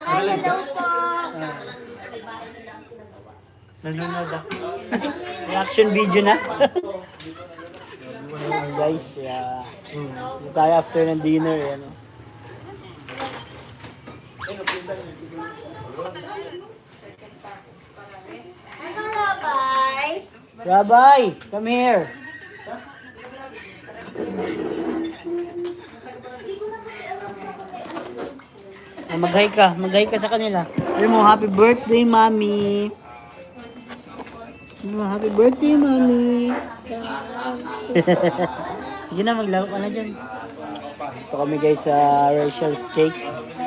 Hi, hello po. Nanonood ako. Reaction video na. Guys, tayo after ng dinner. Ano. Ano, Rabay? Rabay, come here. Mag-hi ka sa kanila. Sabi mo, happy birthday, mommy. Sabi mo, happy birthday, mommy. Sige na, maglaro ka na dyan. Ito kami guys sa Rachel's Cake.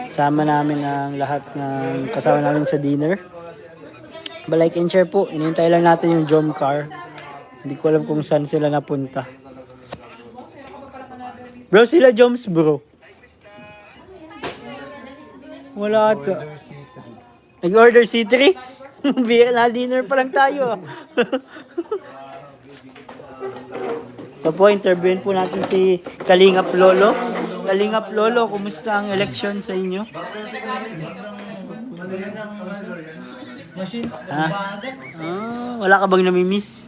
Sama namin ang lahat ng kasama namin sa dinner. Like and share po. Inintay lang natin yung Jom car. Hindi ko alam kung saan sila napunta. Bro, sila Joms bro. Wala ata. Nag-order C3? Bira na dinner pa lang tayo. Ito po, interviewin po natin si Kalingap Lolo. Kalingap Lolo, kumusta ang election sa inyo? Ha? Wala ka bang namimiss?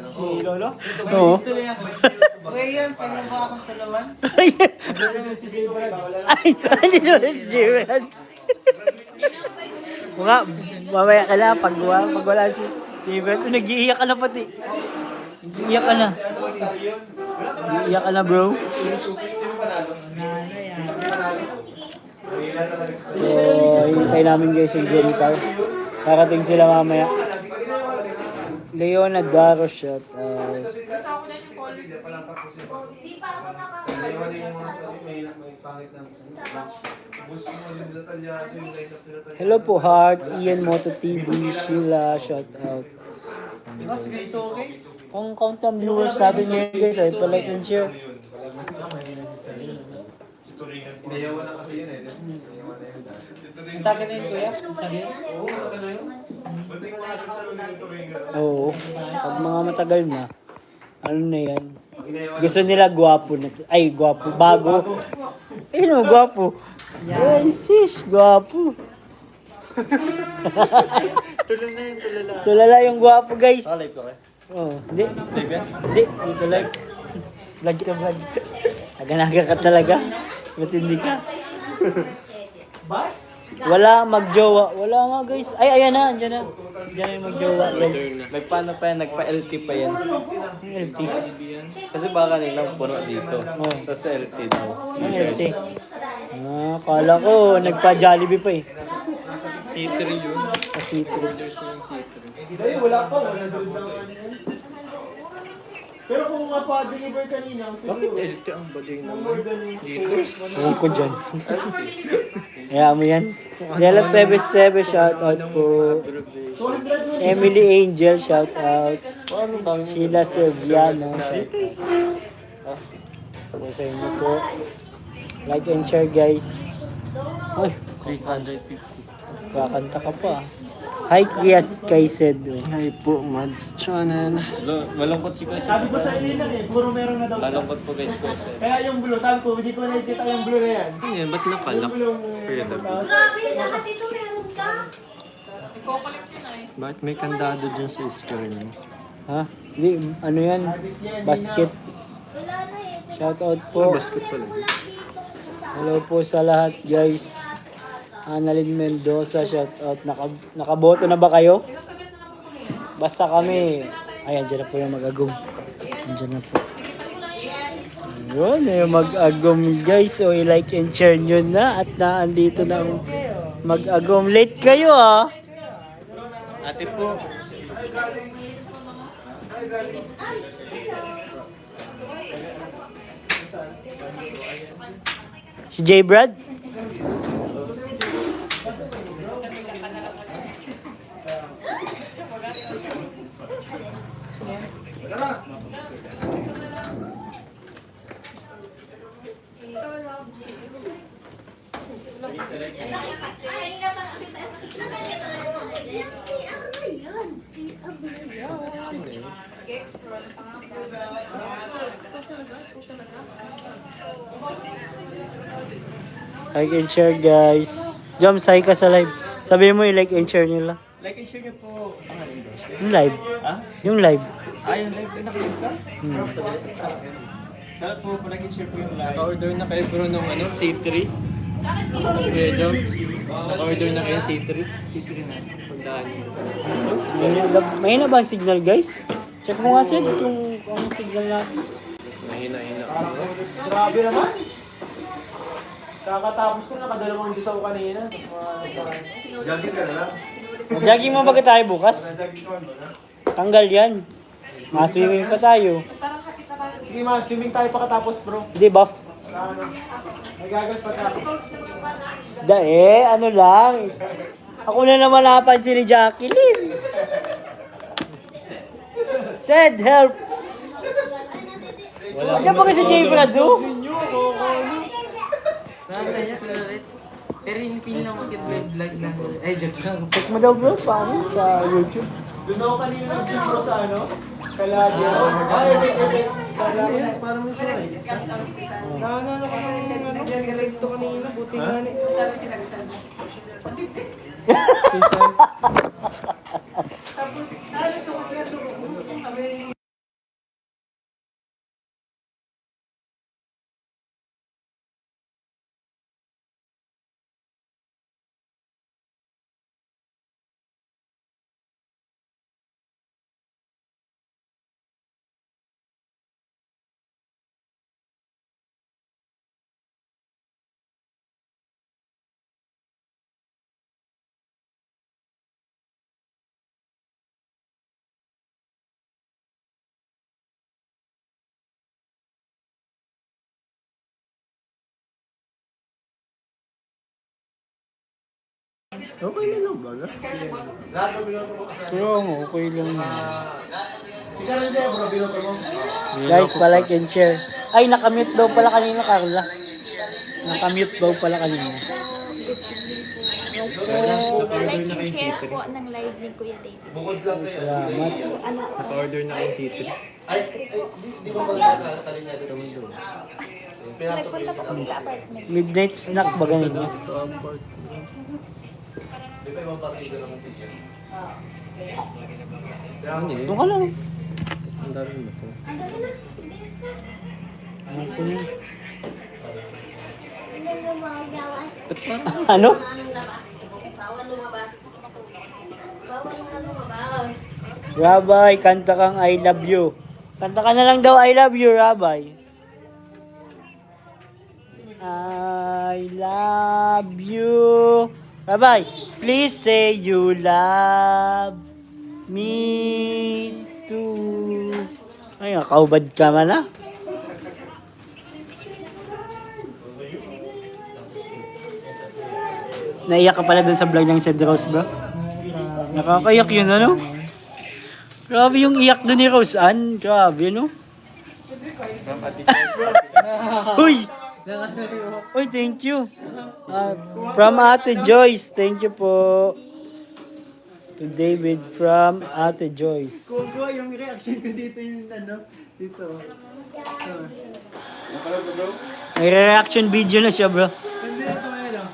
Si Lolo? Oo. Okay yan, pwede ba akong tulungan? Ay, hindi naman si Gerald. Mamaya ka na, pag wala si Gerald. Nag-iiyak ka na pati. Nag-iiyak ka na. Nag-iiyak ka na bro. So, hintay namin guys yung Jenny Car. Kakating sila mamaya. Leona Daro shot. Hello po Heart, Ian Moto TV, Sheila, shout out. Kung count ang viewers natin ngayon guys, ay like and share. Inayawan na kasi yun eh. Tagal na yun kuya? Oo. Pag mga matagal na, ano na yan? Gusto nila gwapo na. Ay, gwapo. Bago. Eh, no, gwapo. Yan, sis. Gwapo. Tulala yun, tulala. Tulala yung gwapo, guys. Live ko kayo? Oo. Hindi. Live yan? Hindi. Dito live. Vlog ka, vlog. Aganaga ka talaga. Matindi ka. Bas? Wala magjowa. Wala nga, guys. Ay, ayan na. Andyan na. Andyan na yung magjowa, guys. Nagpaano pa yan? Nagpa-LT pa yan. Yung LT. Kasi baka nilang puno dito. Oo. Tapos sa LT daw. Yung LT. Kala ko, nagpa-Jollibee pa eh. C3 yun. Kasi There's yung C3. Dahil wala pa, wala doon lang ano yan. Pero kung nga pa-deliver kanina, Bakit LT ang baday naman? Dito. Ewan ko dyan. Kaya mo yan. Dela Pebes, shout out po. Emily Angel, shout out. Sheila Silviano, shout out. Po sa inyo po. Like and share guys. Ay, 350. kakanta ka pa. Hi Kuya Kaised. Hi po, Mads Channel. Malungkot si Kuya. sabi ko sa inyo eh, puro meron na daw siya. Malungkot po guys, Kuya. Kaya yung blue, sabi ko, hindi ko nakikita yung blue na yan. Ano yan? Ba't nakalak? Kuya David. Grabe, lahat dito meron ka. Bakit may kandado dyan sa screen? Ha? Hindi, ano yan? Basket. Wala na eh. Shout out Oh, po. basket pala. Hello po sa lahat guys. Annalyn Mendoza, shout out. Nakaboto na ba kayo? Basta kami. Ayan, dyan na po yung mag-agum. Dyan na po. Ayun, yung mag-agum guys. So, i-like and share nyo na. At naandito na ang mag-agum. Late kayo ah. Ate po. Si J. Brad? Si Like and share, guys. Jom, say ka sa live. Sabihin mo i-like and share nila. Like and share niyo po. Yung live. Ha? Yung live. Ayun, live ko nakinig ka? Sarap po, like and share po yung live. Naka-order na kayo bro ng ano, C3. Kuya Jones. Naka-order na kayo C3. C3 na. Pagdaan niyo. Mahina ba ang signal, guys? Check mo nga, Sid, kung anong signal natin. Mahina-hina. Grabe naman. Kakatapos ko, nakadalawang dito ako kanina. Jogging ka na lang? Jogging mo ba tayo bukas? Jogging ka na? Tanggal yan. Swimming pa tayo. Sige ma, swimming tayo pagkatapos bro. Hindi, buff. Nagagal pa tayo. Ano lang. Ako na naman napansin ni Jacqueline. Said help. Diyan pa kasi Jay Prado. Pero yung pinakamakit na vlog na. Ay, joke lang. Check mo daw bro, paano sa YouTube. Doon ako kanina nag-gym bro sa ano? Kalagyan. Ay, wait. Kalagyan. Parang may size. Naalala ko ng ano? Direct to kanina. Buti nga ni. Okay na lang ba? Oo, okay lang. Ikaw rin siya bro, binoto mo. Guys, palike and share. Ay, nakamute daw pala kanina, Carla. Nakamute daw pala kanina. Like and share po ng live ni Kuya David. Bukod lang eh. Salamat. Naka-order na kayo C3. Di ba magkakalitan niya doon? Nagpunta po kami sa apartment. Midnight snack ba ganun? Di ba ibang partido naman siya? Doon ka lang. Ang dami mo po. Ano ko na? Ba't parang Ano? Bawal lumabas. Bawal na lumabas. Rabbi, kanta kang I love you. Kanta ka na lang daw I love you, Rabbi. I love you. Rabbi, please say you love me too. Ay, nakaubad ka man ah. Naiyak ka pala dun sa vlog ng Sid Rose, bro. Nakakayak yun, ano? Grabe yung iyak dun ni Rose Ann. Grabe, no? Uy! Uy, thank you. From Ate Joyce. Thank you po. To David from Ate Joyce. Kugo, yung reaction ko dito yung ano, dito. May reaction video na siya, bro. Hindi ito ngayon ah.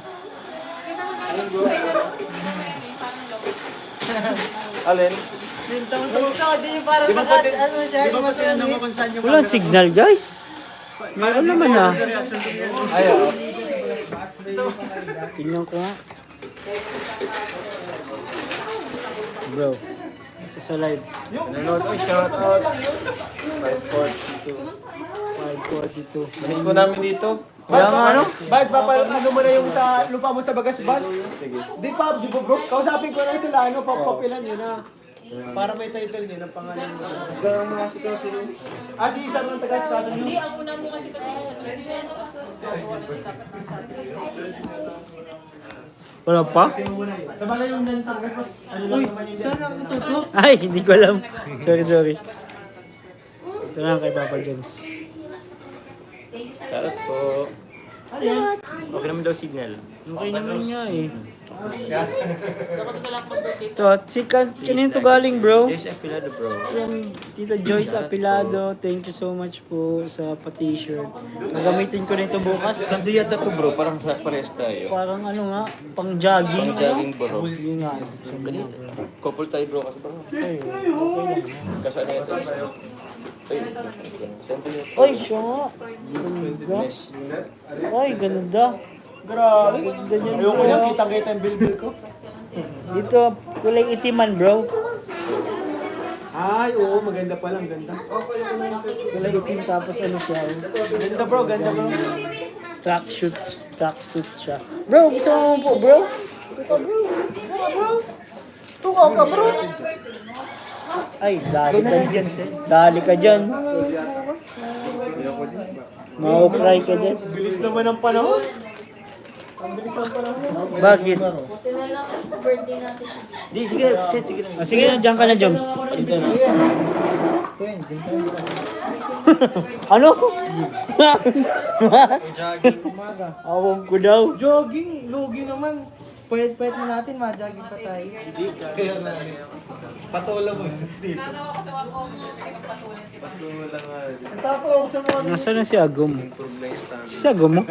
Alin? Yung taon-taon ka, di yung parang mataas, ano siya, di ba pati na mapansan yung Walang signal, guys. Meron naman ah. Ayaw. Tingnan ko nga. Bro, ito sa live. nanonood ko, shout out. 542. Miss po namin dito. Wala nga ano? Bad, ano mo na yung sa lupa mo sa Bagasbas? Sige. Di pa, di ba bro? Kausapin ko na sila, ano, papilan yun na. Para may title niya ng pangalan mo. Isang mga sikaso yun. Ah, si isang ng taga-sikaso Hindi, yun. ang una mo kasi sa presidente so ano dapat Wala pa? Sa bagay yung nan sa Bagasbas, ano lang naman yung dyan. Ay, hindi ko alam. Sorry. Ito na kay Papa James. Shout out po. Ano yan? Okay naman daw signal. Okay naman nga eh. Ito, kanino to galing bro? Yes, Apilado bro. From Tita Joyce Apilado. Thank you so much po sa pa-t-shirt. Nagamitin ko nito bukas. Sando yata to bro, parang sa pares tayo. Parang ano nga, pang jogging. Pang jogging bro. Yun nga. Couple tayo bro kasi bro. Ay, okay lang. Kasi ano yan tayo. Sando yun. Ay, siya nga. Ganda. Ay, ganda. Grabe. Ganda niyan, Ayoko bro. yan, kitang-kita yung bilbil ko. Dito, kulay itiman bro. Ay, oo, maganda pa lang, ganda. Kulay itim tapos ano siya. Ganda bro, ganda bro. Tracksuit siya. Bro, gusto mo po bro? Tukaw ka bro. Ay, dali ka dyan. Dali ka dyan. Mau-cry ka dyan. Bilis naman ang panahon. Ang bilis ang panahon. Bakit? Birthday natin. Di, sige na, shit, sige na. Sige na, dyan ka na, Joms. Ano? Awang ko daw. Jogging, lugi naman. Pwede na natin, ma-jogging pa tayo. Patola mo dito. Nanawa ko sa mga patuloy. Ang tapo ako sa mga Nasaan na si Agum? Si Agum mo?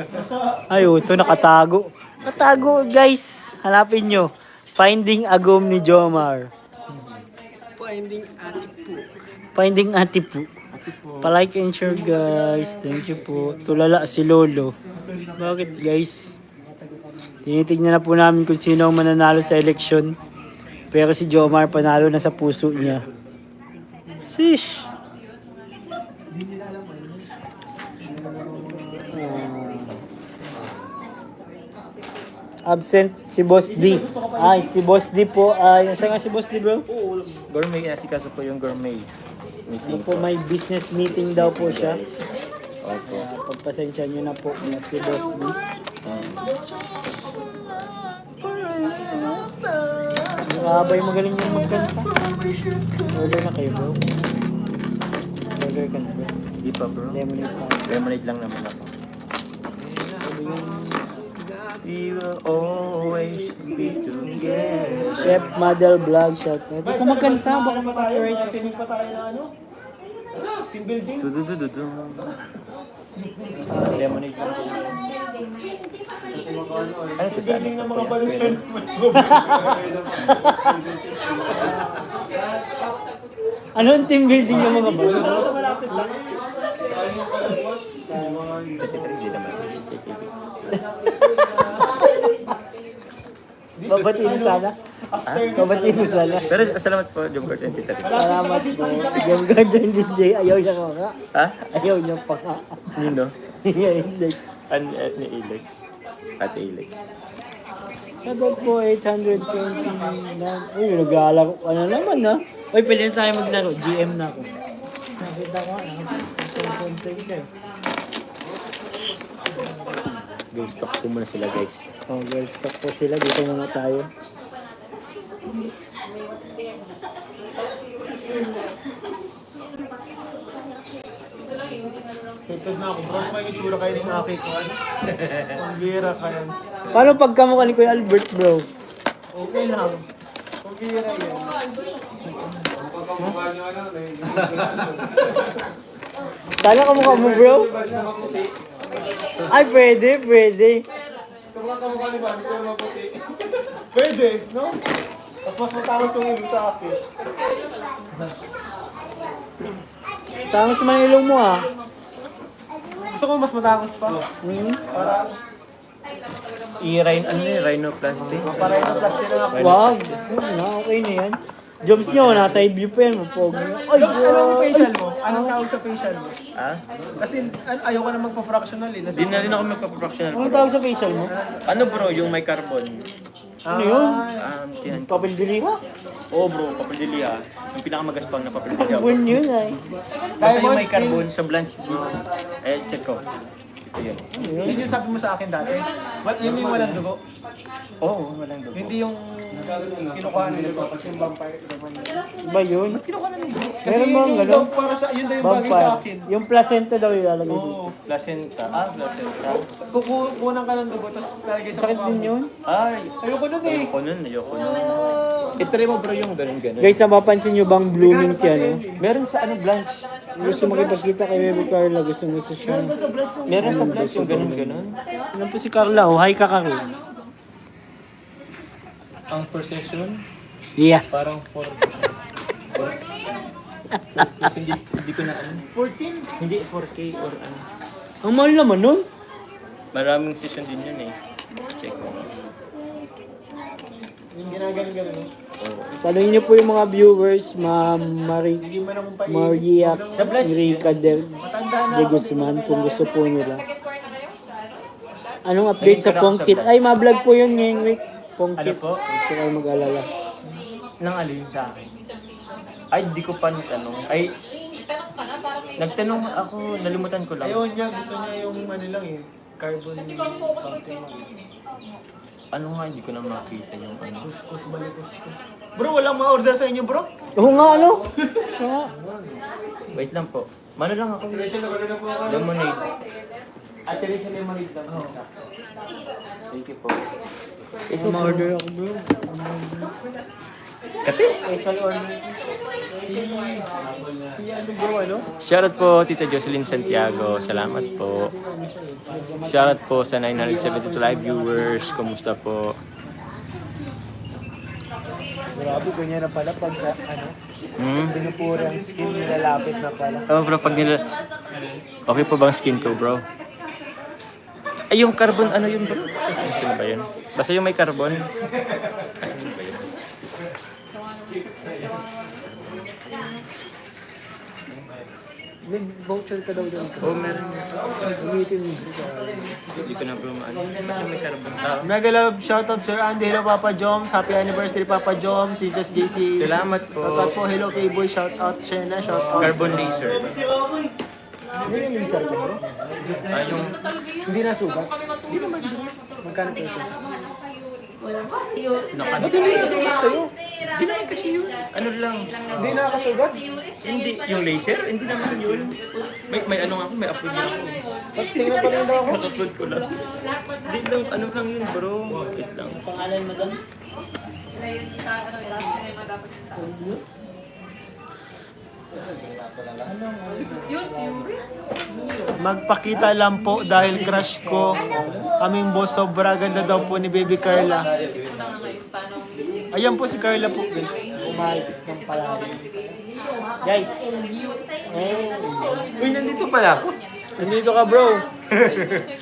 Ay, ito nakatago. Nakatago, guys. Hanapin nyo. Finding Agum ni Jomar. Finding Atipu. Palike and share, guys. Thank you po. Tulala si Lolo. Bakit, guys? Tinitignan na po namin kung sino ang mananalo sa eleksyon. Pero si Jomar panalo na sa puso niya. Sish! Absent si Boss D. Ay, si Boss D po. Ay, saan nga si Boss D, bro? Gourmet, asikaso po yung gourmet Ano meeting. po, may business meeting daw po siya. Opo. Pagpasensya nyo na po na si Boss D. Makabay, magaling yung magkanta. Order na kayo, bro. Order ka na, bro. Di pa bro. Lemonade pa. Lemonade lang naman ako. We will always be together. Chef Model Vlog, shout out. Ikaw magkanta, baka copyright. Sinig pa tayo na ano? Team building. Dududududu. Lemonade lang po. Ano to sa Building akin? ng mga balusan. Ano ang team building ng mga bro? Malapit lang. Hindi naman. Babatiin mo sana. Babatiin mo sana. Pero salamat po, Jumper 23. Salamat po. Yung guardian DJ, ayaw niya ka nga. Ha? Ayaw niya pa nga. Nino? Index. Ni Alex. Ate Alex. Sabag po, 820 na. Uy, nag-aalala ko. Ano naman ha? Uy, pwede na tayo maglaro. GM na ako. Nakita ko nga. Content ka eh. Guys, talk ko muna sila guys. Oh, girl, stop po sila. Dito muna tayo. Excited na ako. Bro, may itsura kayo ng aki ko. Ang gira ka yan. Paano pagkamukha ni Kuya Albert, bro? Okay lang. Ang gira yan. Sana kamukha mo, bro? Ay, pwede, pwede. Kamukha ni Bani, pero maputi. Pwede, no? Mas matangos yung ibig sa akin. Tangos man ilong mo, ah. Gusto ko mas matangos pa. Hmm? Para, Rhinoplasty. para yung plastic na ako. Wag. Na, okay na yan. Jobs nyo, nasa side view pa yan. Mapog. Ay, Jobs, anong facial mo? Anong tawag sa facial mo? Ha? Kasi ayoko na magpa-fractional eh. Di na rin ako magpapaprofessional. Anong tawag sa facial mo? Ano bro, yung may carbon? Ano yun? Tinan ko. Papel diliha? Oo bro, papildili ah. Yung pinakamagaspang na papildili ako. Bun yun, ay. Basta yung may carbon sa blanch bro. Eh, check ko. Yun yung sabi mo sa akin dati. Yun yung walang dugo. Oo, walang dugo. Hindi yung kinukuha ng dugo. Yung vampire. Ba yun? Kasi Meron yun bang yung ganun? dog para sa, yun daw yung bagay sa Vampire. akin. Yung placenta daw ilalagay dito. Oo. Placenta. Placenta. Kukunan ka ng dugo, tapos lalagay sa Sakit mukha din mo. yun. Ay, Ayoko nun eh. ayoko nun. Itry mo bro yung ganun-ganun. Guys, napapansin nyo bang blooming si ano? Meron sa Blanche. Gusto makipagkita kay Baby Carla. Gusto siya. Meron sa Blanche yung ganun-ganun. Ano po si Carla? Oh, hi ka Carla. Ang procession, Yeah. parang 4. hindi ko na ano. 14? Hindi 4K or ano. Ang mahal naman nun. Maraming session din yun eh. Check mo. Yung ginagaling-galing. no? Tanungin niyo po yung mga viewers, Ma'am Hindi mo na kung Maria Enrica de Matanda na. Guzman, kung gusto po nila. Anong update sa Pongkit? Ay, ma-vlog po yun ngayong week. Pongkit. Ano po? Huwag po kayo mag-alala. Nang alin sa akin? Ay, di ko pa natanong. Ay, nagtanong ako, nalimutan ko lang. Ayaw niya, gusto niya yung ano lang eh. Carbon something. Ano nga, hindi ko na makita yung ano. Bro, walang ma-order sa inyo bro. Oo nga, ano? Siya nga. Wait lang po. Mano lang ako. Lemonade. Ate Rachel, lemonade lang. Thank you po. Ito ma-order ako, bro. Shoutout po Tita Jocelyn Santiago. Salamat po. Shoutout po sa 972 live viewers. Kumusta po? Grabe, ganyan na pala pag ano, pinupuri ang skin nilalapit na pala. Oh bro, pag nila... Okay po bang skin ko bro? Ay yung carbon, ano yun bro? Sino ba yun? Basta yung may carbon. Sino ba yun? Nag-voucher ka daw doon. Oh, meron. Umitin mo. Hindi ko na bro maano. Basta may carbon. Mega love, shoutout Sir Andy, hello Papa Joms, happy anniversary Papa Joms, si Just JC. Salamat po. Shoutout po, hello K-Boy, shoutout Shena, shoutout. Carbon laser. Hindi yung laser ka bro? Ah, yung... Hindi na sugat? Hindi naman. Magkano po siya? Ba't hindi na sugat sa'yo? Hindi naman kasi yun. Ano lang. Hindi nakakasugat? Hindi. Yung laser? Hindi naman yun. May ano nga ako, may upload na ako. Ba't tingnan pa rin daw ako? Upload ko lang. Hindi lang, ano lang yun bro. Wait lang. Pangalan mo doon? Magpakita lang po dahil crush ko. Aming boss, sobra ganda daw po ni Baby Carla. Ayan po si Carla po. Umayos ng palagi. Guys. Uy, nandito pala ako. Nandito ka bro.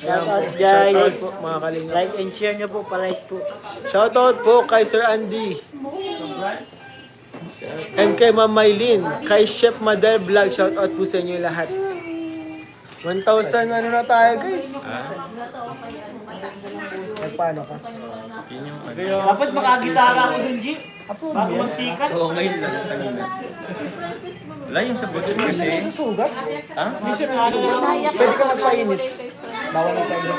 Shoutout guys. Shoutout po mga kalinga. Like and share nyo po, palike po. Shoutout po kay Sir Andy. And kay Ma'am Maylin. Kay Chef Madel Vlog. Shoutout po sa inyo lahat. 1,000 ano na tayo guys. Paano ka? Yun yung ano. Dapat makagitara ako dun, G. Bago magsikat. Oo, ngayon lang. Wala yung sa budget kasi. Sugat? Ha? Pwede ka magpainit. Bawal na tayo.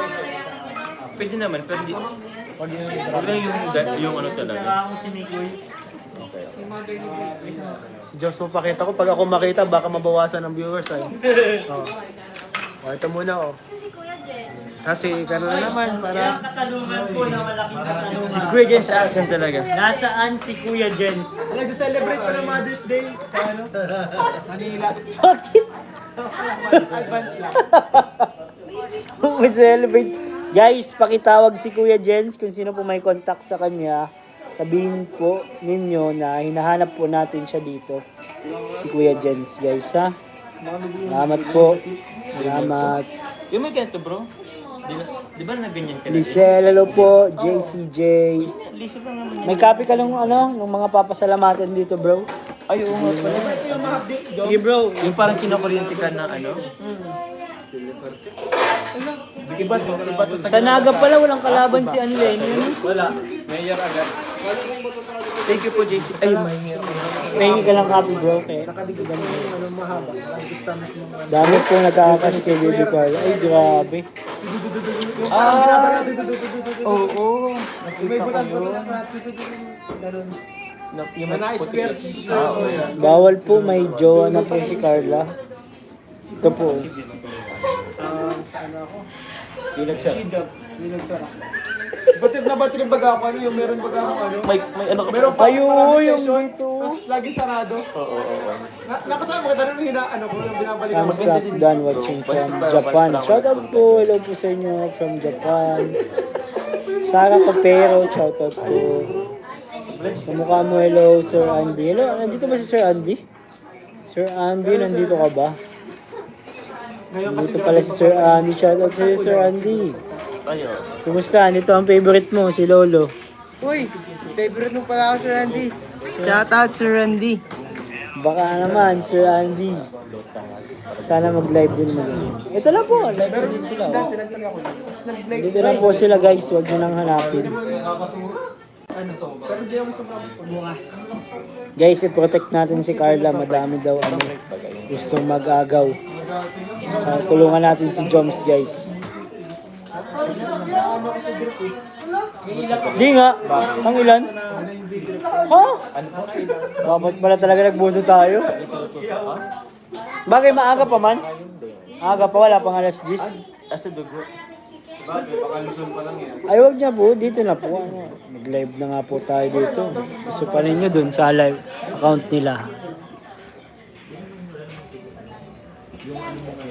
Pwede naman, pero di... Huwag lang yung ano talaga. Ako si Mikoy. Si Joms mo pakita ko. Pag ako makita, baka mabawasan ng viewers ay. Oh, ito muna oh. Kasi gano'n na naman para Katanungan po na malaking katanungan. Si Kuya Jens asan talaga? Nasaan si Kuya Jens? nag-celebrate pa ng Mother's Day. Ano? Manila. Bakit? Advance lang. Celebrate. Guys, pakitawag si Kuya Jens kung sino po may contact sa kanya. Sabihin po ninyo na hinahanap po natin siya dito. Si Kuya Jens, guys, ha? Salamat po. Salamat. Yung may ganito bro? Di ba na ganyan ka? Lisel, hello po. JCJ. Lisip lang naman. May copy ka ng ano, ng mga papasalamatan dito, bro. Ay, oo nga pala. Sige, bro. Yung parang kinakuryente ka na ano? Iba to Sa Naga pala, walang kalaban si Anlen. Wala. Mayor agad. Thank you po, JC. Ay, mayor. Pahingi ka lang copy bro. Kaya Nakadikit yung ano, mahaba. Nakadikit sa mismong ano. dami po nagkakakas kay Baby Carla. Ay, grabe. Oo. May butas-butas na. Ganun. Yung Na-square. Bawal po, may jowa na po si Carla. Ito po. Saan ako? Ilagsar. Nilagsara. Batid na batid yung baga ako, ano, yung meron baga ako, ano. May ano ka Meron pa Ayun, maraming yung session, dito. tapos lagi sarado. Oo. Nakasama ka tanong hina, ano ko, yung binabalik ako. Thumbs up, done watching from Japan. Shoutout po, hello po sa inyo from Japan. Sara Copero, shoutout po. Kamukha mo, hello Sir Andy. Hello, nandito ba si Sir Andy? Sir Andy, nandito ka ba? Ngayon kasi Dito pala si Sir Andy. Shoutout sa Sir Andy. Ayo. Kumusta? Ito ang favorite mo, si Lolo. Uy, favorite mo pala ako, Sir Randy. Shout out, Sir Randy. Baka naman, Sir Andy. Sana mag-live din mo. Ito lang po, live din sila. Oh. Dito lang po sila guys, huwag nyo nang hanapin. ano to, pero di ako sa bukas. Guys, i-protect natin si Carla. Madami daw ano, gustong mag-agaw. Sa tulungan natin si Joms guys. Di nga. Ang ilan? Ha? Dapat pala talaga nagbuto tayo. Bagay maaga pa man? Aga pa, wala pang alas 10. Asa dugo. Ay, wag niya po. Dito na po. Ano, mag-live na nga po tayo dito. Gusto pa ninyo dun sa live account nila.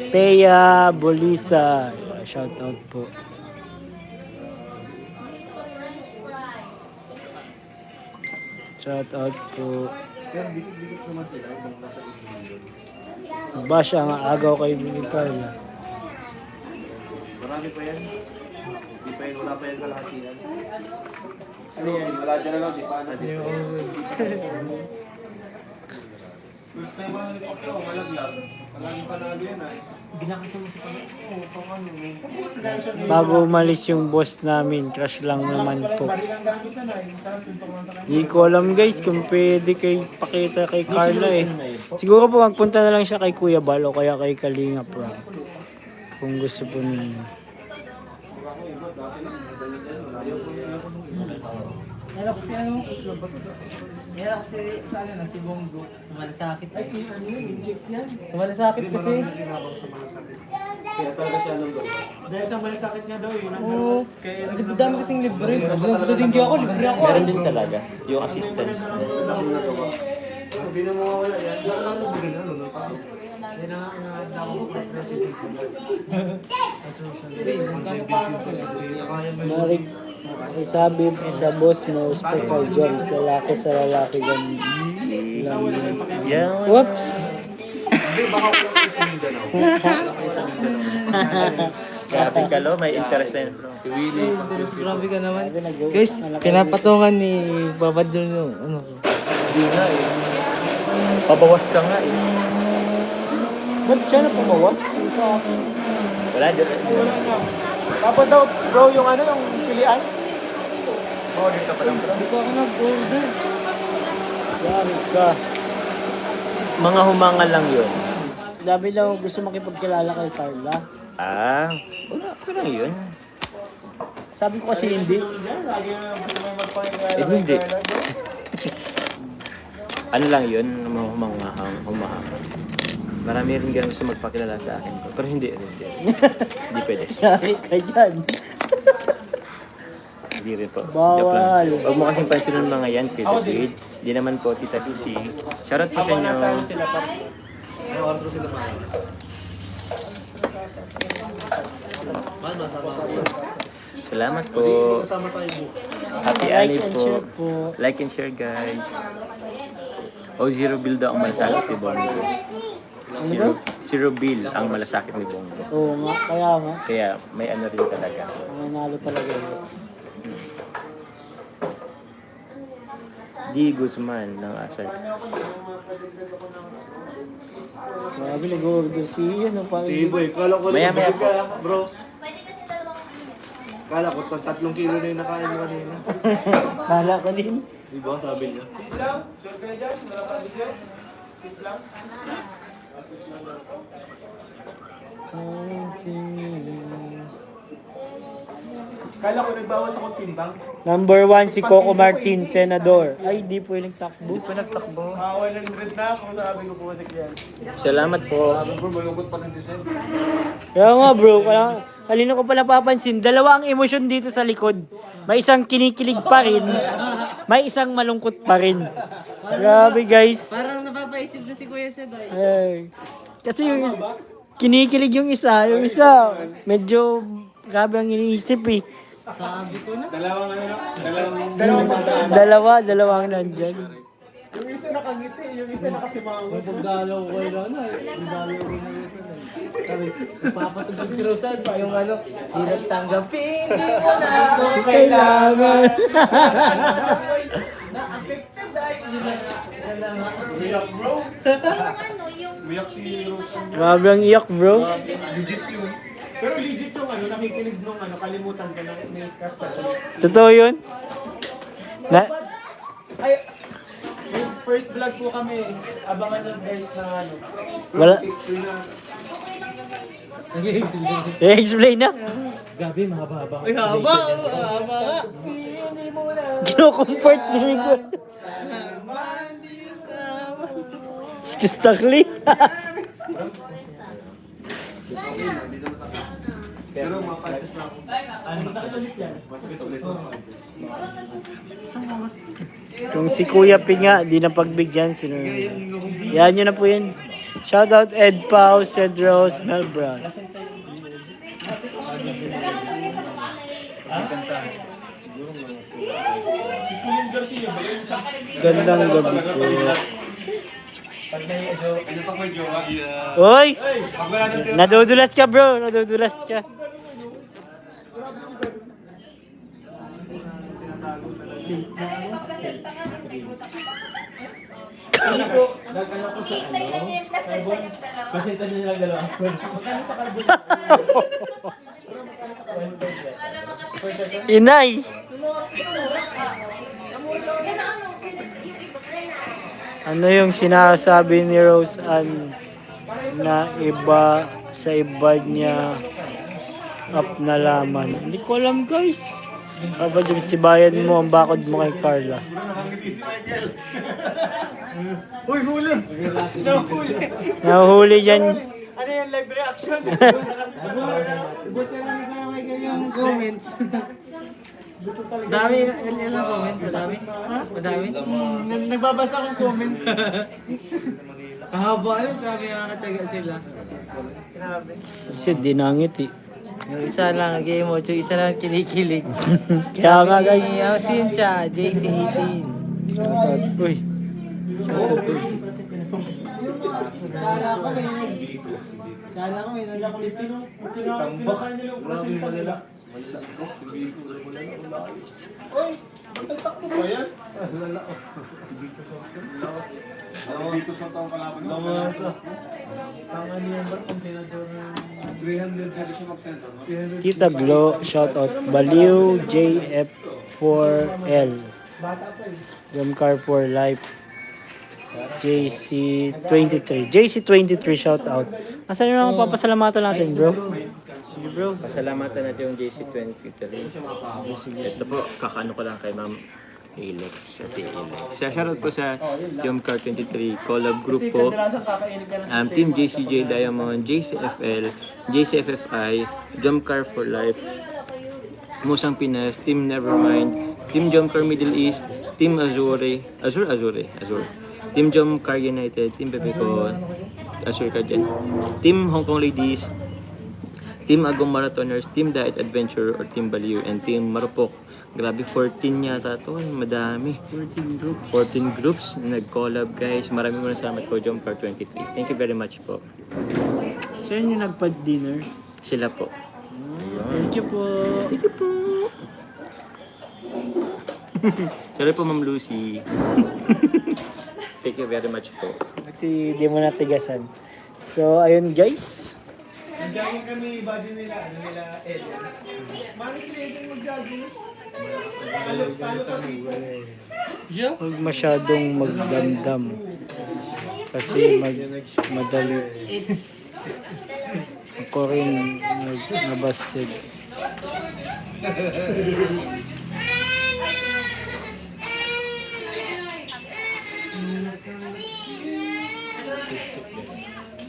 Teya Bolisa. Shout out po. Shout out po. Ba siya ang agaw kay Bibi Carla. Marami pa yan. Di pa yan, wala pa yan kalahati yan. Ano yan? Wala dyan na lang, di pa ano. First time ba nag-auto, malaglag. Palagi panalo yan ay. Bago umalis yung boss namin, crush lang naman po. Hindi ko alam guys kung pwede kay pakita kay Carla eh. Siguro po magpunta na lang siya kay Kuya Bal o kaya kay Kalinga Pro. Kung gusto po ninyo. Meron kasi ano, meron kasi sa ano na, si Bongo, malasakit. Ay, ano yun, inject yan. Sa malasakit kasi. Kaya talaga siya nung dahil sa malasakit niya daw, yun ang Oo, ang dami kasing libre. Nagpunta din di ako, libre ako. Meron din talaga yung assistance. Hindi na mawawala yan. Diyan lang yung bigyan, ano, no? Yan ang ako president. Marig, sabi sa boss mo, special job sa lalaki ganun. Yeah. Whoops! Kaya si Kalo may interest na yun, bro. Si Willie. Grabe ka naman. Guys, pinapatungan ni Babad doon yung ano. Hindi nga eh. Pabawas ka nga eh. Ba't siya na pumawas? Wala dyan. Tapos daw, bro, yung ano, yung pilian. Order ka pa lang, bro. Hindi ko ako nag-order. Yari ka. Mga humangal lang yun. Dami daw gusto makipagkilala kay Carla. Ah, wala ka lang yun. Sabi ko kasi hindi. Lagi na gusto may magpangingala. Eh, hindi. Ano lang yun, mga humahangal. Marami rin ganun gusto magpakilala sa akin. Pero hindi rin. Hindi pwede. Yari ka dyan. Hindi rin po. Bawal. Joke lang. Huwag mo kasing pansin ng mga yan, Tita David. Hindi naman po, Tita Lucy. Shoutout po sa inyo. Sila pa. May oras ko sila pa. Salamat po. Kasama tayo bukas. Happy Like Annie and po. share po. Like and share, guys. Zero Bill daw ang malasakit ni Bongo. Zero Bill ang malasakit ni Bongo. Oo nga, kaya nga. Kaya may ano rin talaga. Nanalo talaga yun. Di Guzman ng Asar. Grabe, nag-order si Ian. Ang pangit. Boy, kala ko Maya, maya po. bro. Kala ko, 3 kilo na yung nakain mo kanina. Kala ko din. Di ba, sabi niya? Kiss lang? Sure kayo dyan? Wala ka dito? Kiss lang? Kala ko nagbawas akong timbang. Number 1 si Coco Martin, Senador. Ay, di po yung nagtakbo. Hindi pa nagtakbo. 100 na ako, sabi ko po yan. Salamat po. Bro, malungkot pa rin si Sen. Kaya nga bro, kanina ko pala papansin, dalawa ang emosyon dito sa likod. May isang kinikilig pa rin, may isang malungkot pa rin. Grabe guys. Parang napapaisip na si Kuya Sed ay. Ay. Kasi yung kinikilig yung isa medyo grabe ang iniisip eh. Sabi ko na. Dalawang nandyan. Yung isa nakangiti, yung isa nakasimangot. Pagdalaw ko kayo na eh. Pagdalaw ko na yun. Sabi, papatugod si Rosan pa yung ano, hirap tanggapin, di mo na ako kailangan. Na-affected ay, yun na nga. Umiyak si Rose. Grabe ang iyak bro. Legit yun. Pero legit yung nakikinig nung kalimutan ka ng may caster. Totoo yun? Ay, may first vlog po kami. Abangan nyo guys na Wala. I-explain na. Gabi, mahaba-haba. Ay, haba! Haba nga! Kino-comfort ni ko. Stakli. Pero makakadjust na ako. masakit ulit yan. Masakit ulit. Kung si Kuya Pinga, di na pagbigyan, sino yan nyo na po yan. Shoutout Ed Pao, Cedros, Melbrown. Gandang gabi po. Ano pag may jowa? Uy! Nadudulas ka bro, nadudulas ka. Pasenta nyo nilang dalawa. Magkano sa carbon? Inay! Ano yung sinasabi ni Rose Ann na iba sa iba niya up na laman? Hindi ko alam guys. Kapag yung sibayan mo ang bakod mo kay Carla. Nakangiti si Michael. Uy, huli! Nahuli! Nahuli dyan. Ano yung live reaction? Gusto namin kaya may ganyang comments. Gusto talaga. Dami, ilang comments? Madami? Madami? Nagbabasa akong comments. Kahaba yun, grabe nakakatsaga sila. Grabe. Kasi dinangit eh. Yung isa lang nag-emoji, yung isa lang kinikilig. Kaya nga guys. Ni Cynthia, JC18. Shoutout. Uy. Shoutout. Kala ko may nagpitin. Tambakan nyo yung presenta nila. Uy! Ang takbo ba yan? Dito sa taong kalaban. Lamasa. Ang ano yung ba't ang senador? 300 siya mag-center, no? Tita Glo, shoutout. Baliw JF4L. Bata pa eh. Drumcar for Life. JC23. JC23 shoutout. Asan yung mga papasalamatan natin, bro? Sige, bro. Pasalamatan natin yung JC23. Ito po, kakaano ko lang kay Ma'am Alex. Shoutout po sa Jumcar 23 collab group Kasi po. kadalasan kakainit ka na sa Team JCJ Diamond, JCFL, JCFFI, Jumcar for Life, Musang Pinas, Team Nevermind, Team Jumcar Middle East, Team Azure, Team Jumcar United, Team Pepeco, Azure ka dyan, Team Hong Kong Ladies, Team Agong Marathoners, Team Diet Adventure or Team Baliw, and Team Marupok. Grabe, 14 yata to. Madami. 14 groups na nag-collab, guys. Maraming salamat po, Jumcar 23. Thank you very much po. Saan yung nagpa-dinner? Sila po. Thank you po. Thank you po. Sorry po, Ma'am Lucy. Thank you very much po. Kasi di mo natigasan. So, ayun guys. Nag-jogging kami, body nila, Eden. Manis si Eden mag-jogging. Talo kasi. Huwag masyadong magdamdam. Kasi madali. Ako rin nabasted.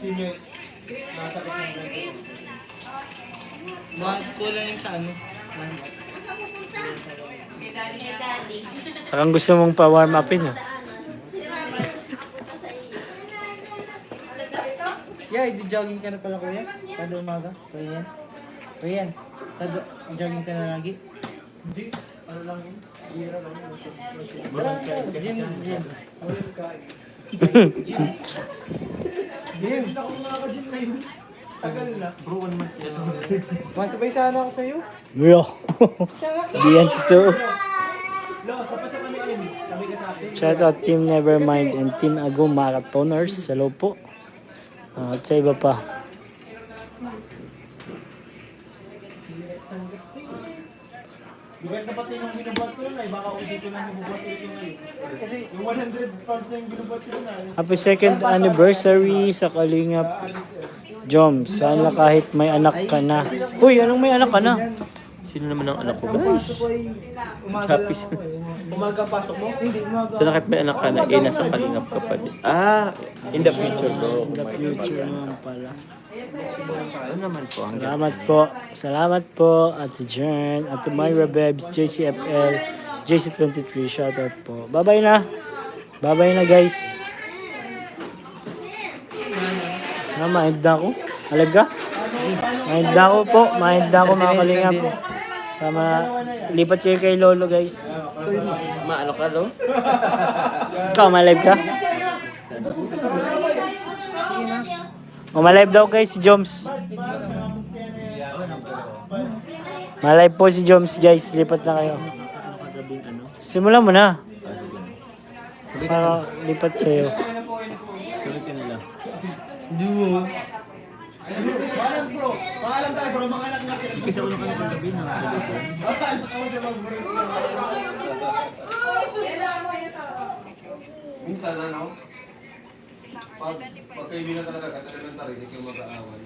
Si Mel, nasakit ng ganito. Kulang yung sa ano. Parang gusto mong pa-warm upin ah. Yeah, jogging ka na pala kuya. Kada umaga. Kuya yan. Kuya yan. Kada jogging ka na lagi. Hindi, ano lang yun? Hira lang yun. Gym. Hindi ako nakaka-gym ngayon. Tagal na. Bro, 1 month yan. Masabay sana ako sa'yo. Yo. Di yan totoo. Lo, sapasa kami yun. Sabi ka sa akin. Shout out Team Nevermind and Team Agum Marathoners. Hello po. At sa iba pa. Bigat na pati yung binubuhat ko na, baka ulit ko lang binubuhat ito ngayon. Kasi yung 100 pounds na yung binubuhat ko na. Happy second anniversary sa Kalingap Jom. Sana kahit may anak ka na. Uy, anong may anak ka na? Sino naman ang anak ko, Ang guys? pasok ko ay umaga lang ako eh. Umaga pasok mo? Hindi, umaga. So nakit may anak ka na, nasa kalingap ka pa din. In the future, bro. In the future naman pala. Ano naman po ang Salamat po. Salamat po, Ate Jen, Ate Myra Bebs, JCFL, JC23. Shoutout po. Bye-bye na. Bye-bye na, guys. Mind na ako. Alag ka? Mind na ako po. Mind na ako, mga kalingap. Sama, lipat kayo kay Lolo, guys. Maano ka, no? Ikaw, ma-live ka? Ma-live daw guys si Joms. Ma-live po si Joms guys. Lipat na kayo. Simulan mo na. Para lipat sa'yo. Sulit ka nila. Duo. Maalam bro, maalam tayo bro, mga anak natin. Kasi ulo ka na paggabi na. Minsan ano, pag kaibigan talaga, katulad ng tarik, yung mag-aaway.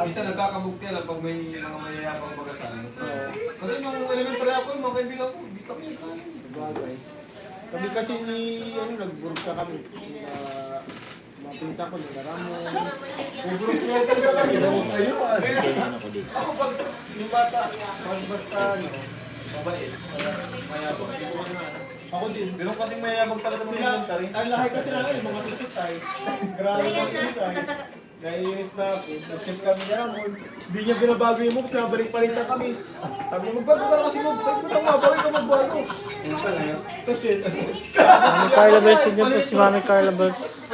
Minsan nagkakabukti lang pag may mga mayayapang magasan. Kasi nung elementary ako, yung mga kaibigan ko, di kami Bagay. Kami kasi ni, nag-burka kami. Mga pinsa ko, nag-aramo. Nag-burka talaga kami. Kailan ako dito. Ako pag yung bata, pag basta mabait, mayabang, hindi ko ano. Ako din. Pero kasing mayabang talaga sa Sila, elementary. ang lahat kasi namin, mga susutay. Grabe ng isay. Naiinis na ako. Nag-chess kami na ramon. Hindi niya binabago yung moves, nabalik-palitan kami. Sabi niya, magbago ka na kasi moves. Sabi ko, tama, bakit ka magbago? Sa chess. Mami Carla Bells, yun po si Mami Carla Bells.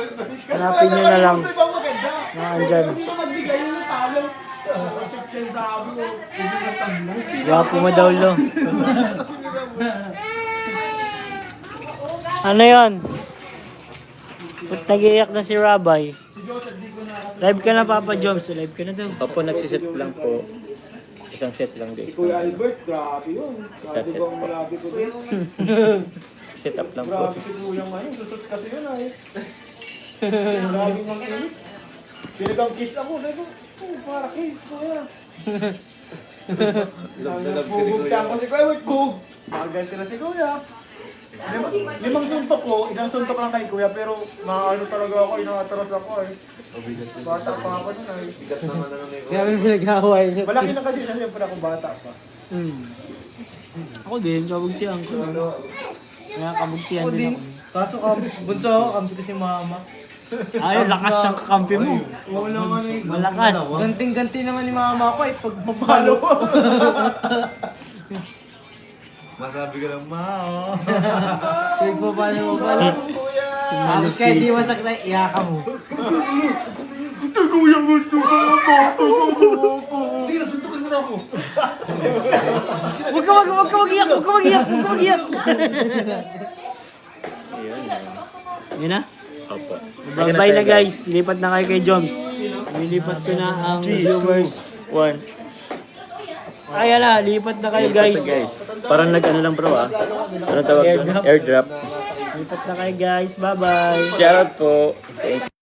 Hanapin nyo na lang. Kasi ibang maganda. Na andyan. Kasi yung magbigay yun yung talo. Kaya sabi ko, hindi na talo. Gwapo mo daw lo. Ano yun? Ba't nag-iiyak na si Rabay? Live ka na Papa Joms. Live ka na daw. Opo, nagsiset lang po. Isang set lang guys. Kuya Albert, grabe yun. Grabe That's it ba ang po. malabi ko din? Set up lang po. Grabe si Kuya ngayon. Susot kasi yun ay. Grabe ng kiss. Pinagang kiss ako. Sabi ko, oh, para kiss Kuya. Bubugtaan ko si Kuya. Wait, bug. Maganti na si Kuya. Limang suntok ko, isang suntok lang kay Kuya, pero ano talaga ako, inakataras ako eh. Bata pa ako nun ay. Bigat naman na nung Kaya may pinag-away niya. Malaki na kasi siya siyempre ako bata pa. Ako din, kabugtihan ko. Kaya kabugtihan Ako din din. ako. Kaso bunso ako, kampi kasi mama. Ay, lakas ng kakampi mo. Oo naman eh. Malakas. Ganting-ganti naman ni mama ko eh. Pag papalo ko. Masabi ka lang, ma. Pag papalo mo pala. Tapos kahit di masakit na, iyaka mo. Sige, suntukin mo na ako. Huwag ka mag-iyak. Yun na? Opo. Bye-bye na guys. Lipat na kayo kay Joms. Lilipat ko na ang viewers. 1. Ay, ala, lipat na kayo guys. Parang nag-ano lang bro ah. Ano tawag doon? Airdrop. Airdrop. Lipat na kayo guys. Bye-bye. Shoutout po. Thank